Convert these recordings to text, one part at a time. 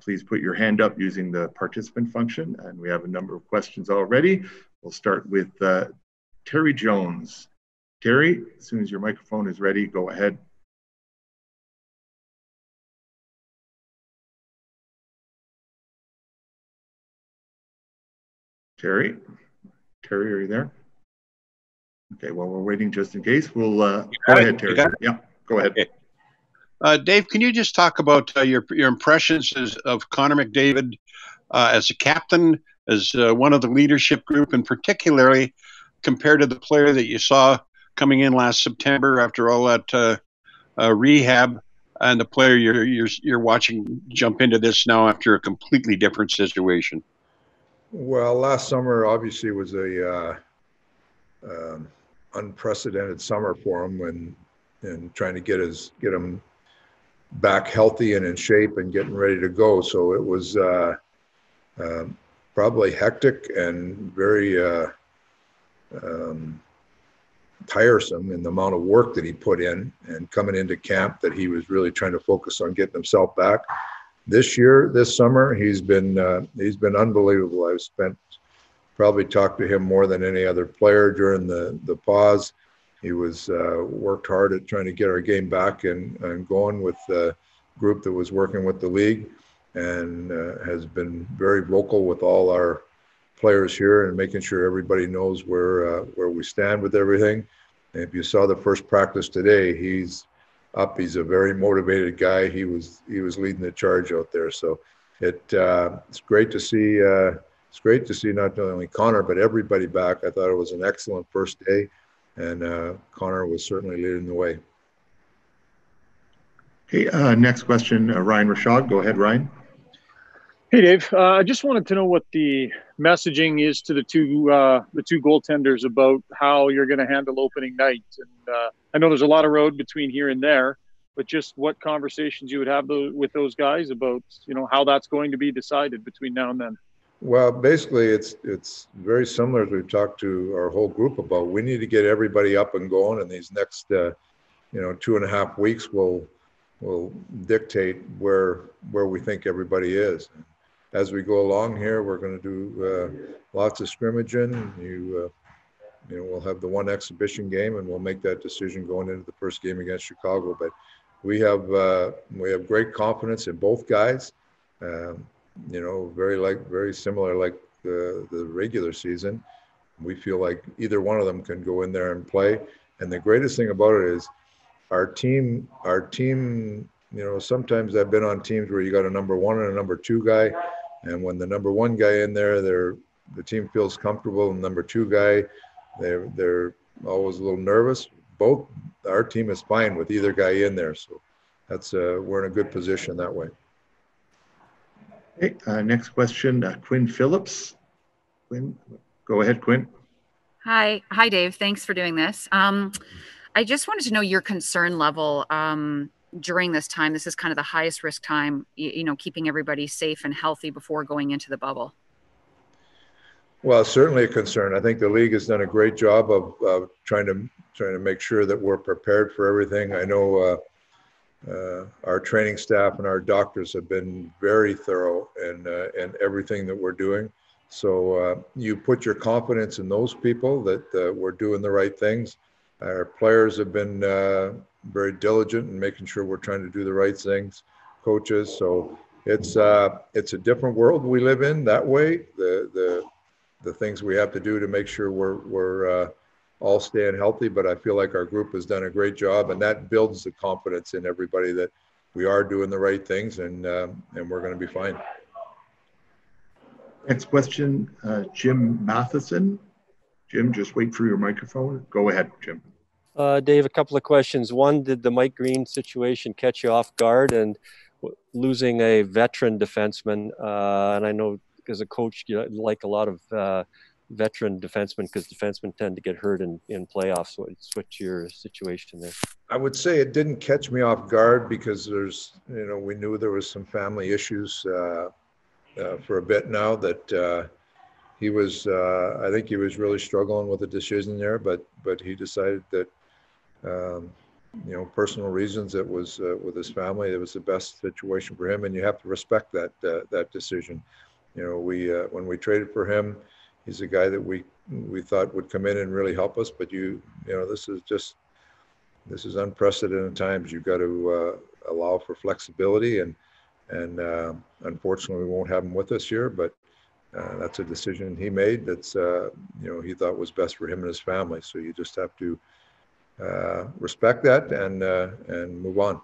Please put your hand up using the participant function, and we have a number of questions already. We'll start with Terry Jones. Terry, as soon as your microphone is ready, go ahead. Terry, are you there? Okay, well, we're waiting just in case. We'll go ahead, Terry. Yeah, go ahead. Okay. Dave, can you just talk about your impressions of Connor McDavid as a captain, as one of the leadership group, and particularly compared to the player that you saw coming in last September after all that rehab, and the player you're watching jump into this now after a completely different situation? Well, last summer obviously was a unprecedented summer for him and trying to get him back healthy and in shape and getting ready to go. So it was probably hectic and very tiresome in the amount of work that he put in, and coming into camp that he was really trying to focus on getting himself back. This summer, he's been unbelievable. I've probably talked to him more than any other player during the pause. He was worked hard at trying to get our game back and going with the group that was working with the league, and has been very vocal with all our players here and making sure everybody knows where we stand with everything. And if you saw the first practice today, he's up. He's a very motivated guy. He was leading the charge out there. So it's great to see. It's great to see not only Connor but everybody back. I thought it was an excellent first day, and Connor was certainly leading the way. Okay, next question, Ryan Rashad. Go ahead, Ryan. Hey, Dave. I just wanted to know what the messaging is to the two goaltenders about how you're going to handle opening night. And I know there's a lot of road between here and there, but just what conversations you would have with those guys about, how that's going to be decided between now and then. Well, basically, it's very similar as we've talked to our whole group about. We need to get everybody up and going, and these next 2.5 weeks will dictate where we think everybody is. As we go along here, we're going to do lots of scrimmaging. We'll have the one exhibition game, and we'll make that decision going into the first game against Chicago. But we have great confidence in both guys. Very similar like the regular season. We feel like either one of them can go in there and play. And the greatest thing about it is our team. Sometimes I've been on teams where you got a number one and a number two guy. And when the number one guy in there, the team feels comfortable. And number two guy, they're always a little nervous. Our team is fine with either guy in there. So we're in a good position that way. Okay, next question, Quinn Phillips. Quinn, go ahead, Quinn. Hi, Dave. Thanks for doing this. I just wanted to know your concern level during this time. This is kind of the highest risk time, keeping everybody safe and healthy before going into the bubble. Well, certainly a concern. I think the league has done a great job of trying to make sure that we're prepared for everything. I know our training staff and our doctors have been very thorough in everything that we're doing. So you put your confidence in those people that we're doing the right things. Our players have been very diligent in making sure we're trying to do the right things, coaches. So it's a different world we live in that way. The things we have to do to make sure we're all staying healthy, but I feel like our group has done a great job, and that builds the confidence in everybody that we are doing the right things, and we're going to be fine. Next question, Jim Matheson. Jim, just wait for your microphone. Go ahead, Jim. Dave, a couple of questions. One, did the Mike Green situation catch you off guard, and losing a veteran defenseman? And I know as a coach, you like a lot of veteran defensemen because defensemen tend to get hurt in playoffs. So what's your situation there? I would say it didn't catch me off guard because we knew there was some family issues for a bit now that he was, I think he was really struggling with the decision there, but he decided that personal reasons, it was with his family. It was the best situation for him, and you have to respect that decision. When we traded for him, he's a guy that we thought would come in and really help us. But this is unprecedented times. You've got to allow for flexibility, and unfortunately, we won't have him with us here. But that's a decision he made. That's he thought was best for him and his family. So you just have to respect that and move on.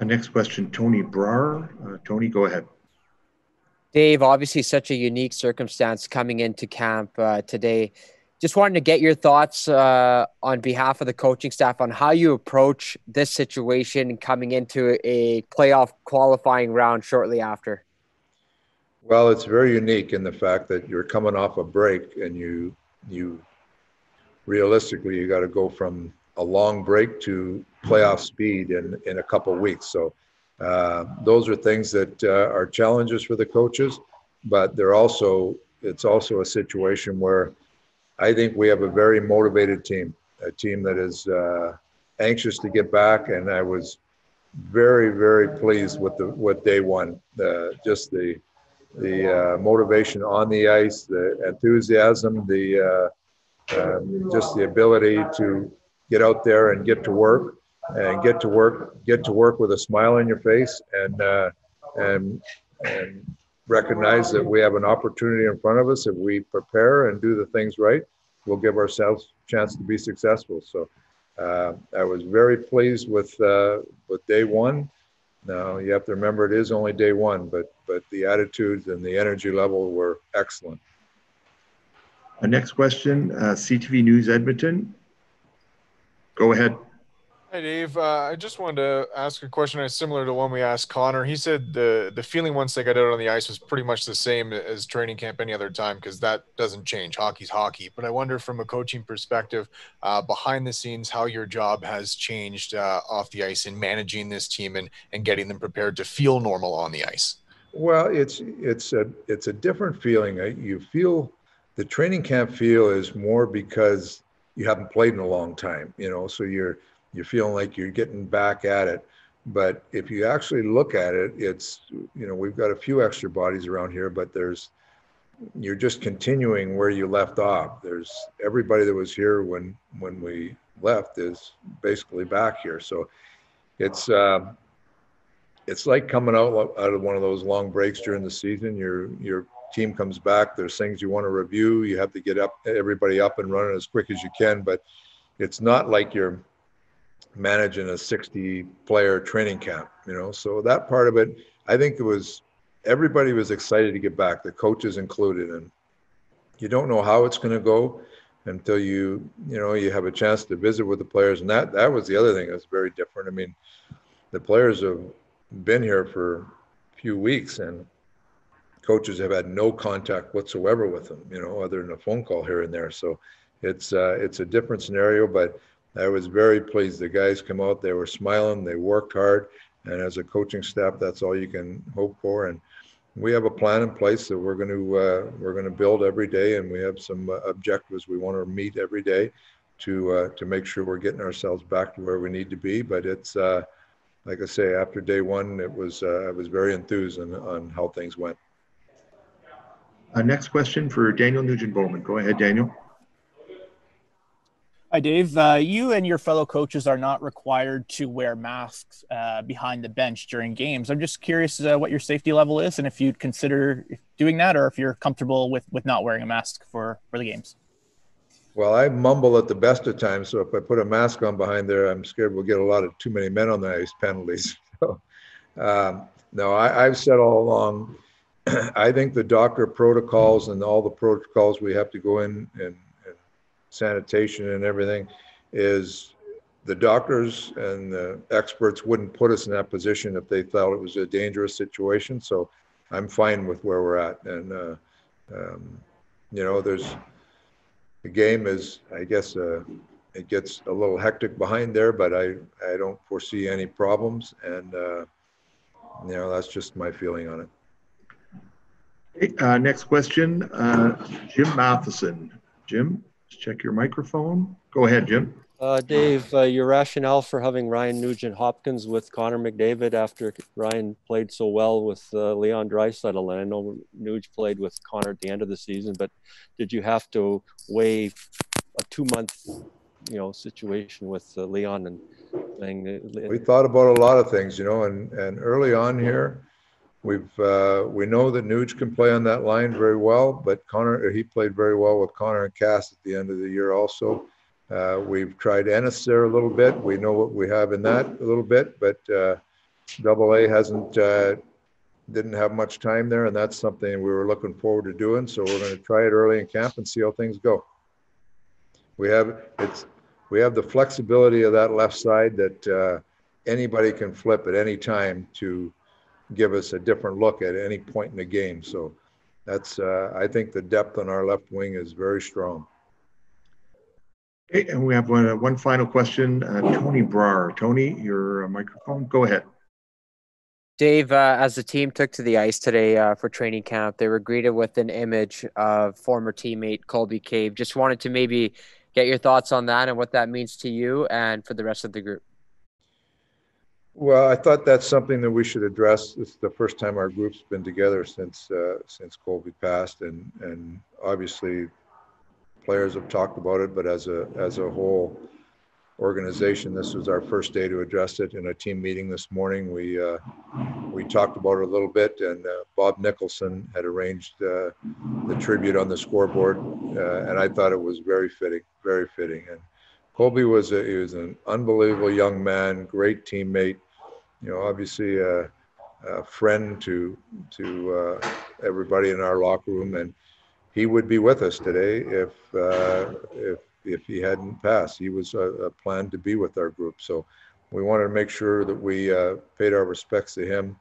Next question, Tony Brar. Tony, go ahead. Dave, obviously such a unique circumstance coming into camp today. Just wanted to get your thoughts on behalf of the coaching staff on how you approach this situation coming into a playoff qualifying round shortly after. Well, it's very unique in the fact that you're coming off a break, and you realistically, you got to go from a long break to playoff speed in a couple of weeks. So those are things that are challenges for the coaches, but it's also a situation where I think we have a very motivated team, a team that is anxious to get back. And I was very, very pleased with day one. Just the motivation on the ice, the enthusiasm, just the ability to get out there and get to work with a smile on your face, and recognize that we have an opportunity in front of us. If we prepare and do the things right, we'll give ourselves a chance to be successful. So I was very pleased with day one. Now you have to remember it is only day one, but the attitudes and the energy level were excellent. Next question, CTV News Edmonton. Go ahead. Hi, Dave. I just wanted to ask a question similar to one we asked Connor. He said the feeling once they got out on the ice was pretty much the same as training camp any other time, because that doesn't change. Hockey's hockey. But I wonder from a coaching perspective, behind the scenes, how your job has changed off the ice in managing this team and getting them prepared to feel normal on the ice. Well, it's a different feeling. You feel the training camp feel is more because you haven't played in a long time, so you're feeling like you're getting back at it. But if you actually look at it, it's, we've got a few extra bodies around here, but you're just continuing where you left off. There's everybody that was here when we left is basically back here. So it's like coming out of one of those long breaks during the season. Your team comes back. There's things you want to review. You have to get everybody up and running as quick as you can, but it's not like you're managing a 60-player training camp, So that part of it, I think everybody was excited to get back, the coaches included, and you don't know how it's going to go until you have a chance to visit with the players. And that was the other thing that's very different. I mean, the players have been here for a few weeks, and coaches have had no contact whatsoever with them, other than a phone call here and there. So it's a different scenario, but I was very pleased. The guys come out, they were smiling, they worked hard, and as a coaching staff, that's all you can hope for. And we have a plan in place that we're going to build every day, and we have some objectives we want to meet every day to make sure we're getting ourselves back to where we need to be. But it's like I say, after day one, I was very enthused on how things went. Next question for Daniel Nugent-Bowman. Go ahead, Daniel. Hi, Dave. You and your fellow coaches are not required to wear masks behind the bench during games. I'm just curious what your safety level is, and if you'd consider doing that, or if you're comfortable with not wearing a mask for the games. Well, I mumble at the best of times, so if I put a mask on behind there, I'm scared we'll get a lot of too many men on the ice penalties. So, no, I've said all along, I think the doctor protocols and all the protocols we have to go in and sanitation and everything is the doctors and the experts wouldn't put us in that position if they thought it was a dangerous situation. So I'm fine with where we're at. And, the game is, I guess, it gets a little hectic behind there, but I don't foresee any problems. And, that's just my feeling on it. Okay, next question, Jim Matheson. Jim, just check your microphone. Go ahead, Jim. Dave, your rationale for having Ryan Nugent-Hopkins with Connor McDavid after Ryan played so well with Leon Draisaitl, and I know Nuge played with Connor at the end of the season, but did you have to weigh a 2-month, situation with Leon and playing? We thought about a lot of things, and early on here, we know that Nuge can play on that line very well, but he played very well with Connor and Cass at the end of the year also. We've tried Ennis there a little bit. We know what we have in that a little bit, but AA didn't have much time there, and that's something we were looking forward to doing. So we're going to try it early in camp and see how things go. We have the flexibility of that left side that anybody can flip at any time to give us a different look at any point in the game. So that's I think the depth on our left wing is very strong. Okay, and we have one final question. Tony Brar. Tony, your microphone. Go ahead. Dave, as the team took to the ice today for training camp, they were greeted with an image of former teammate Colby Cave. Just wanted to maybe get your thoughts on that and what that means to you and for the rest of the group. Well, I thought that's something that we should address. It's the first time our group's been together since Colby passed, and obviously players have talked about it, but as a whole organization, this was our first day to address it in a team meeting this morning. We talked about it a little bit, and Bob Nicholson had arranged the tribute on the scoreboard, and I thought it was very fitting, very fitting. And Colby was an unbelievable young man, great teammate. Obviously a friend to everybody in our locker room, and he would be with us today if he hadn't passed. He was planned to be with our group, so we wanted to make sure that we paid our respects to him.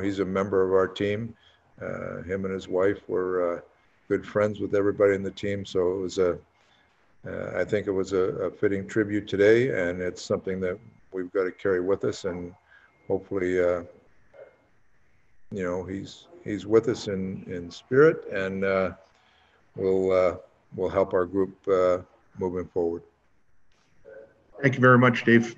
He's a member of our team. Him and his wife were good friends with everybody in the team, so it was I think it was a fitting tribute today, and it's something that we've got to carry with us, and hopefully he's with us in spirit, and will help our group moving forward. Thank you very much, Dave.